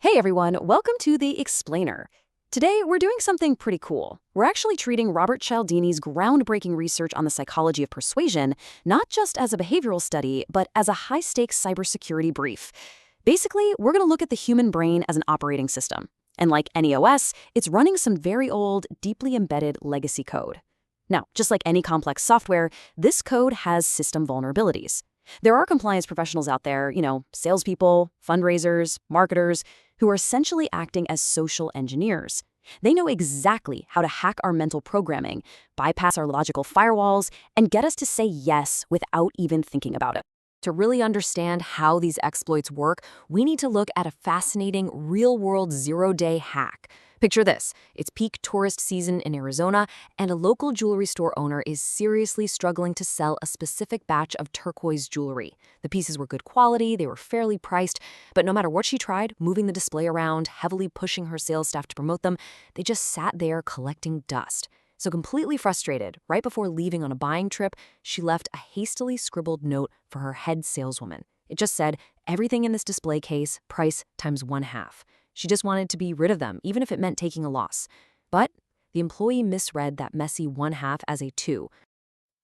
Hey everyone, welcome to The Explainer. Today, we're doing something pretty cool. We're actually treating Robert Cialdini's groundbreaking research on the psychology of persuasion not just as a behavioral study, but as a high-stakes cybersecurity brief. Basically, we're going to look at the human brain as an operating system. And like any OS, it's running some very old, deeply embedded legacy code. Now, just like any complex software, this code has system vulnerabilities. There are compliance professionals out there, salespeople, fundraisers, marketers, who are essentially acting as social engineers. They know exactly how to hack our mental programming, bypass our logical firewalls, and get us to say yes without even thinking about it. To really understand how these exploits work, we need to look at a fascinating real-world zero-day hack. Picture this. It's peak tourist season in Arizona, and a local jewelry store owner is seriously struggling to sell a specific batch of turquoise jewelry. The pieces were good quality, they were fairly priced, but no matter what she tried, moving the display around, heavily pushing her sales staff to promote them, they just sat there collecting dust. So completely frustrated, right before leaving on a buying trip, she left a hastily scribbled note for her head saleswoman. It just said, "Everything in this display case, price times 1/2. She just wanted to be rid of them, even if it meant taking a loss. But the employee misread that messy 1/2 as a 2.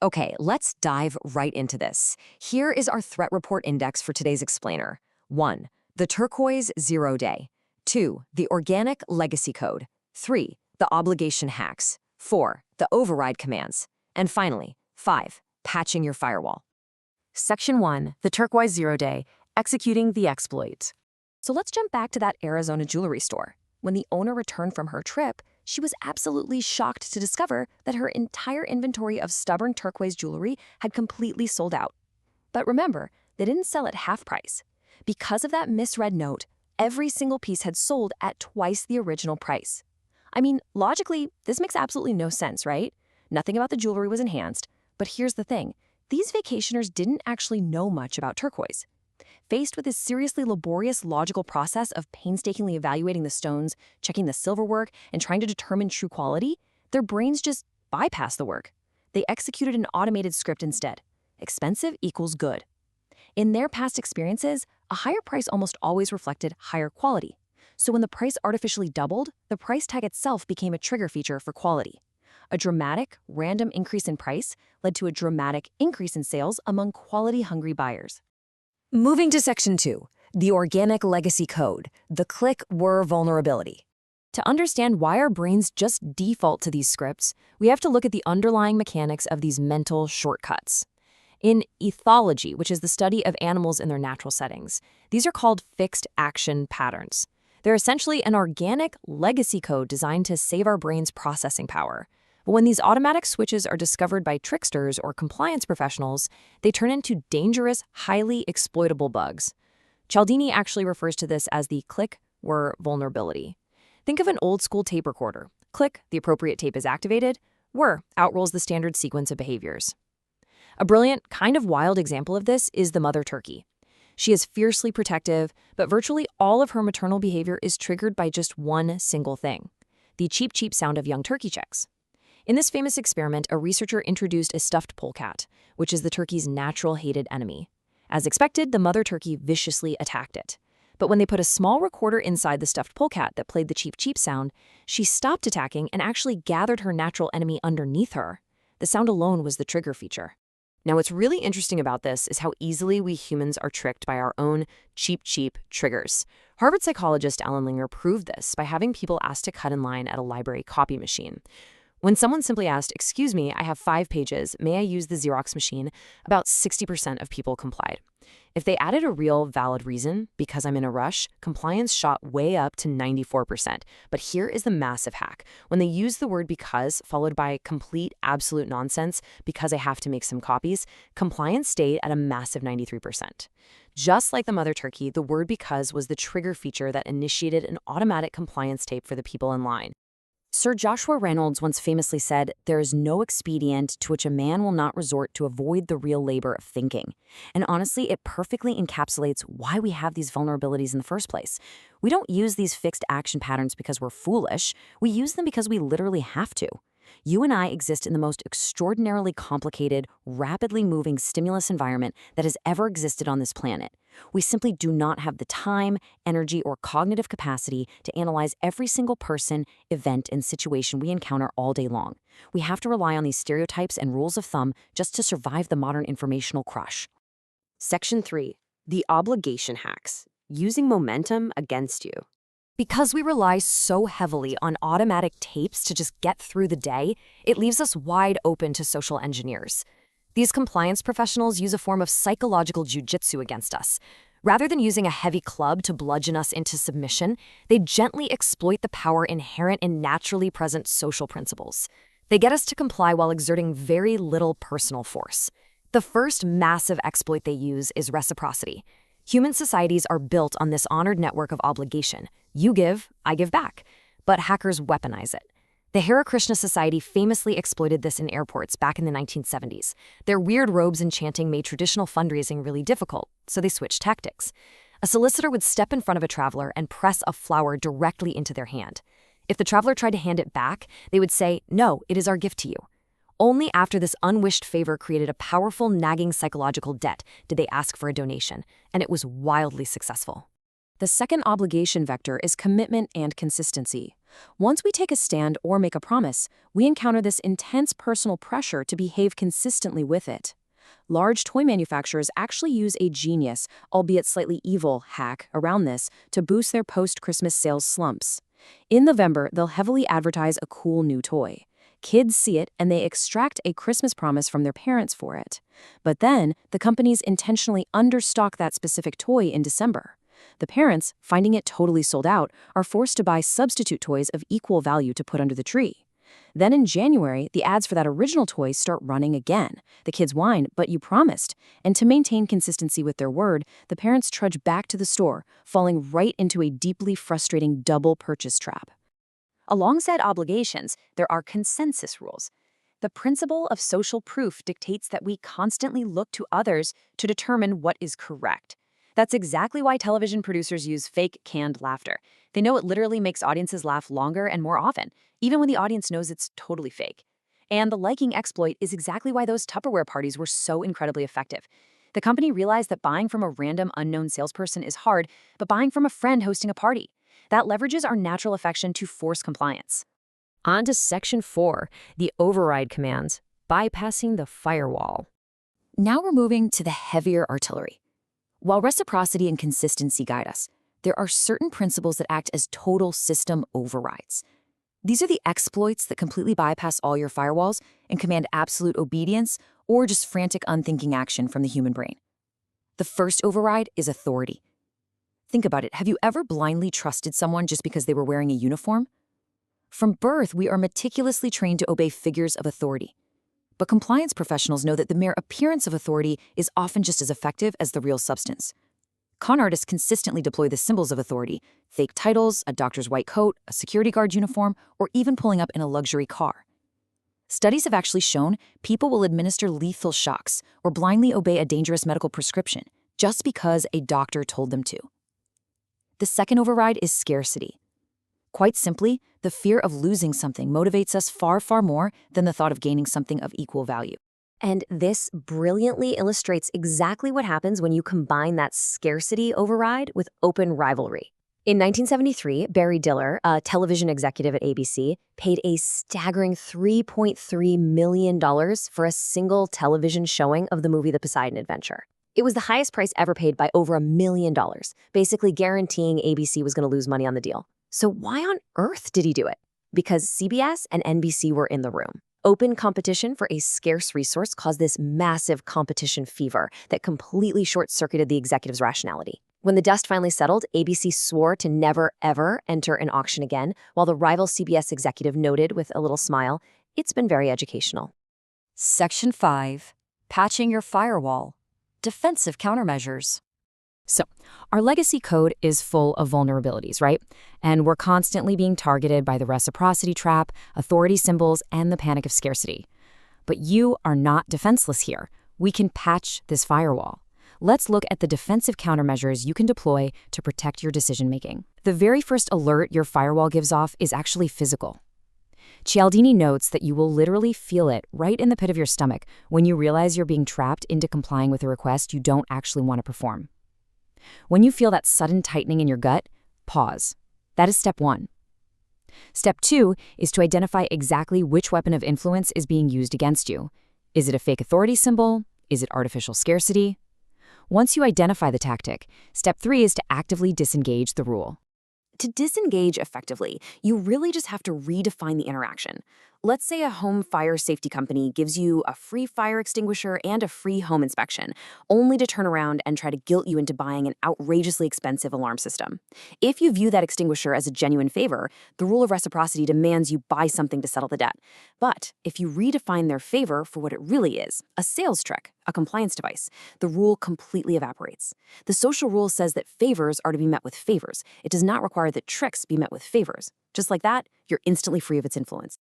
Okay, let's dive right into this. Here is our threat report index for today's explainer. 1. The turquoise zero day. 2. The organic legacy code. 3. The obligation hacks. 4. The override commands. And finally, 5. Patching your firewall. Section 1. The turquoise zero day. Executing the exploit. So let's jump back to that Arizona jewelry store. When the owner returned from her trip, she was absolutely shocked to discover that her entire inventory of stubborn turquoise jewelry had completely sold out. But remember, they didn't sell at half price. Because of that misread note, every single piece had sold at twice the original price. I mean, logically, this makes absolutely no sense, right? Nothing about the jewelry was enhanced, but here's the thing. These vacationers didn't actually know much about turquoise. Faced with this seriously laborious logical process of painstakingly evaluating the stones, checking the silverwork, and trying to determine true quality, their brains just bypassed the work. They executed an automated script instead. Expensive equals good. In their past experiences, a higher price almost always reflected higher quality. So when the price artificially doubled, the price tag itself became a trigger feature for quality. A dramatic, random increase in price led to a dramatic increase in sales among quality-hungry buyers. Moving to Section 2, the organic legacy code, the click-were vulnerability. To understand why our brains just default to these scripts, we have to look at the underlying mechanics of these mental shortcuts. In ethology, which is the study of animals in their natural settings, these are called fixed action patterns. They're essentially an organic legacy code designed to save our brain's processing power. But when these automatic switches are discovered by tricksters or compliance professionals, they turn into dangerous, highly exploitable bugs. Cialdini actually refers to this as the click-were vulnerability. Think of an old-school tape recorder. Click, the appropriate tape is activated. Whir, out rolls the standard sequence of behaviors. A brilliant, kind of wild example of this is the mother turkey. She is fiercely protective, but virtually all of her maternal behavior is triggered by just one single thing: the cheep cheep sound of young turkey chicks. In this famous experiment, a researcher introduced a stuffed polecat, which is the turkey's natural hated enemy. As expected, the mother turkey viciously attacked it. But when they put a small recorder inside the stuffed polecat that played the cheep cheep sound, she stopped attacking and actually gathered her natural enemy underneath her. The sound alone was the trigger feature. Now, what's really interesting about this is how easily we humans are tricked by our own cheep cheep triggers. Harvard psychologist Alan Linger proved this by having people asked to cut in line at a library copy machine. When someone simply asked, "Excuse me, I have 5 pages, may I use the Xerox machine?" about 60% of people complied. If they added a real, valid reason, "because I'm in a rush," compliance shot way up to 94%. But here is the massive hack. When they use the word "because" followed by complete, absolute nonsense, "because I have to make some copies," compliance stayed at a massive 93%. Just like the mother turkey, the word "because" was the trigger feature that initiated an automatic compliance tape for the people in line. Sir Joshua Reynolds once famously said, "There is no expedient to which a man will not resort to avoid the real labor of thinking." And honestly, it perfectly encapsulates why we have these vulnerabilities in the first place. We don't use these fixed action patterns because we're foolish. We use them because we literally have to. You and I exist in the most extraordinarily complicated, rapidly moving stimulus environment that has ever existed on this planet. We simply do not have the time, energy, or cognitive capacity to analyze every single person, event, and situation we encounter all day long. We have to rely on these stereotypes and rules of thumb just to survive the modern informational crush. Section 3. The obligation hacks. Using momentum against you. Because we rely so heavily on automatic tapes to just get through the day, it leaves us wide open to social engineers. These compliance professionals use a form of psychological jujitsu against us. Rather than using a heavy club to bludgeon us into submission, they gently exploit the power inherent in naturally present social principles. They get us to comply while exerting very little personal force. The first massive exploit they use is reciprocity. Human societies are built on this honored network of obligation. You give, I give back. But hackers weaponize it. The Hare Krishna Society famously exploited this in airports back in the 1970s. Their weird robes and chanting made traditional fundraising really difficult, so they switched tactics. A solicitor would step in front of a traveler and press a flower directly into their hand. If the traveler tried to hand it back, they would say, "No, it is our gift to you." Only after this unwished favor created a powerful, nagging psychological debt did they ask for a donation, and it was wildly successful. The second obligation vector is commitment and consistency. Once we take a stand or make a promise, we encounter this intense personal pressure to behave consistently with it. Large toy manufacturers actually use a genius, albeit slightly evil, hack around this to boost their post-Christmas sales slumps. In November, they'll heavily advertise a cool new toy. Kids see it and they extract a Christmas promise from their parents for it. But then, the companies intentionally understock that specific toy in December. The parents, finding it totally sold out, are forced to buy substitute toys of equal value to put under the tree. Then in January, the ads for that original toy start running again. The kids whine, "But you promised." And to maintain consistency with their word, the parents trudge back to the store, falling right into a deeply frustrating double purchase trap. Alongside obligations, there are consensus rules. The principle of social proof dictates that we constantly look to others to determine what is correct. That's exactly why television producers use fake canned laughter. They know it literally makes audiences laugh longer and more often, even when the audience knows it's totally fake. And the liking exploit is exactly why those Tupperware parties were so incredibly effective. The company realized that buying from a random unknown salesperson is hard, but buying from a friend hosting a party, that leverages our natural affection to force compliance. On to Section 4, the override commands, bypassing the firewall. Now we're moving to the heavier artillery. While reciprocity and consistency guide us, there are certain principles that act as total system overrides. These are the exploits that completely bypass all your firewalls and command absolute obedience or just frantic unthinking action from the human brain. The first override is authority. Think about it. Have you ever blindly trusted someone just because they were wearing a uniform? From birth, we are meticulously trained to obey figures of authority. But compliance professionals know that the mere appearance of authority is often just as effective as the real substance. Con artists consistently deploy the symbols of authority: fake titles, a doctor's white coat, a security guard uniform, or even pulling up in a luxury car. Studies have actually shown people will administer lethal shocks or blindly obey a dangerous medical prescription just because a doctor told them to. The second override is scarcity. Quite simply, the fear of losing something motivates us far, far more than the thought of gaining something of equal value. And this brilliantly illustrates exactly what happens when you combine that scarcity override with open rivalry. In 1973, Barry Diller, a television executive at ABC, paid a staggering $3.3 million for a single television showing of the movie The Poseidon Adventure. It was the highest price ever paid by over $1 million, basically guaranteeing ABC was going to lose money on the deal. So why on earth did he do it? Because CBS and NBC were in the room. Open competition for a scarce resource caused this massive competition fever that completely short-circuited the executive's rationality. When the dust finally settled, ABC swore to never, ever enter an auction again, while the rival CBS executive noted with a little smile, "It's been very educational." Section 5. Patching your firewall. Defensive countermeasures. So, our legacy code is full of vulnerabilities, right? And we're constantly being targeted by the reciprocity trap, authority symbols, and the panic of scarcity. But you are not defenseless here. We can patch this firewall. Let's look at the defensive countermeasures you can deploy to protect your decision-making. The very first alert your firewall gives off is actually physical. Cialdini notes that you will literally feel it right in the pit of your stomach when you realize you're being trapped into complying with a request you don't actually want to perform. When you feel that sudden tightening in your gut, pause. That is step 1. Step 2 is to identify exactly which weapon of influence is being used against you. Is it a fake authority symbol? Is it artificial scarcity? Once you identify the tactic, step 3 is to actively disengage the rule. To disengage effectively, you really just have to redefine the interaction. Let's say a home fire safety company gives you a free fire extinguisher and a free home inspection, only to turn around and try to guilt you into buying an outrageously expensive alarm system. If you view that extinguisher as a genuine favor, the rule of reciprocity demands you buy something to settle the debt. But if you redefine their favor for what it really is, a sales trick, a compliance device, the rule completely evaporates. The social rule says that favors are to be met with favors. It does not require that tricks be met with favors. Just like that, you're instantly free of its influence.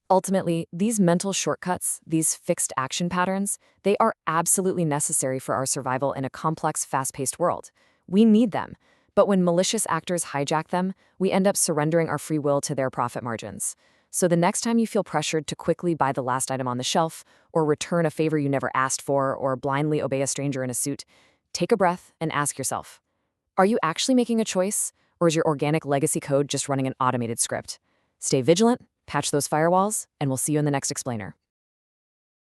Ultimately, these mental shortcuts, these fixed action patterns, they are absolutely necessary for our survival in a complex, fast-paced world. We need them. But when malicious actors hijack them, we end up surrendering our free will to their profit margins. So the next time you feel pressured to quickly buy the last item on the shelf, or return a favor you never asked for, or blindly obey a stranger in a suit, take a breath and ask yourself, are you actually making a choice, or is your organic legacy code just running an automated script? Stay vigilant, patch those firewalls, and we'll see you in the next explainer.